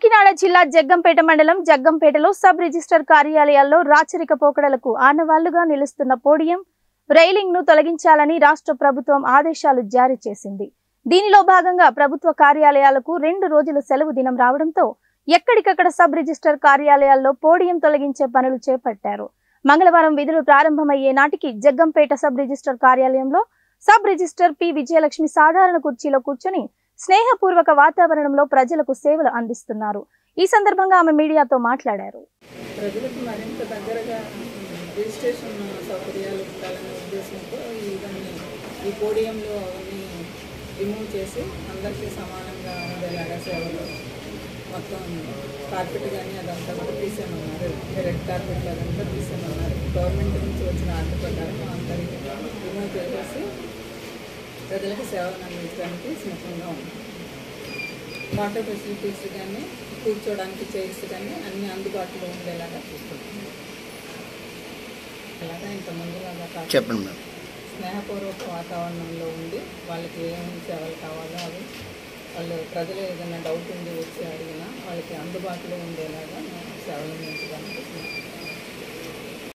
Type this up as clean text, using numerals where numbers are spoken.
కాకినాడ జిల్లా జగ్గంపేట మండలం జగ్గంపేటలో sub register కార్యాలయాల్లో రాచరిక పోకడలకు ఆనవాళ్లుగా నిలుస్తున్న పోడియం రైలింగ్ ను తొలగించాలని రాష్ట్ర ప్రభుత్వం ఆదేశాలు జారీ చేసింది. దీనిలో భాగంగా ప్రభుత్వ కార్యాలయాలకు 2 రోజుల సెలవు దినం రావడంతో ఎక్కడికక్కడ సబ్ రిజిస్టర్ కార్యాలయాల్లో పోడియం తొలగించే పనులు చేపట్టారు. మంగళవారం విధులు ప్రారంభమయ్యే నాటికి జగ్గంపేట సబ్ రిజిస్టర్ కార్యాలయంలో సబ్ రిజిస్టర్ పి విజయలక్ష్మి సాధారణ కుర్చీలో కూర్చొని స్నేహపూర్వక వాతావరణంలో ప్రజలకు సేవలు అందిస్తున్నారు. ఈ సందర్భంగా ఆమె మీడియాతో మాట్లాడారు. ప్రజలకు మరింత దగ్గరగా రిజిస్ట్రేషన్ సౌకర్యాలు ఉండాలనే ఉద్దేశంతో ఈ పోడియంలో అవన్నీ రిమూవ్ చేసి అందరికీ సమానంగా ఉండేలాగా సేవలు మొత్తం కార్పెట్ కానీ అదంతా కూడా తీసేయమన్నారు. రెడ్ కార్పెట్ అదంతా తీసేయమన్నారు. గవర్నమెంట్ నుంచి వచ్చిన ఆర్డర్ ప్రకారం అందరికీ రిమూవ్ చేసేసి ప్రజలకు సేవలు అందించడానికి సుముఖంగా ఉంది. వాటర్ ఫెసిలిటీస్ కానీ కూర్చోడానికి చైర్స్ కానీ అన్ని అందుబాటులో ఉండేలాగా చూసుకుంటున్నాం. అలాగా ఇంతమందిలాగా కాకుండా స్నేహపూర్వక వాతావరణంలో ఉండి వాళ్ళకి ఏమేమి సేవలు కావాలో అవి వాళ్ళు ప్రజలు ఏదైనా డౌట్ ఉండి వచ్చి అడిగినా వాళ్ళకి అందుబాటులో ఉండేలాగా సేవలు అందించడానికి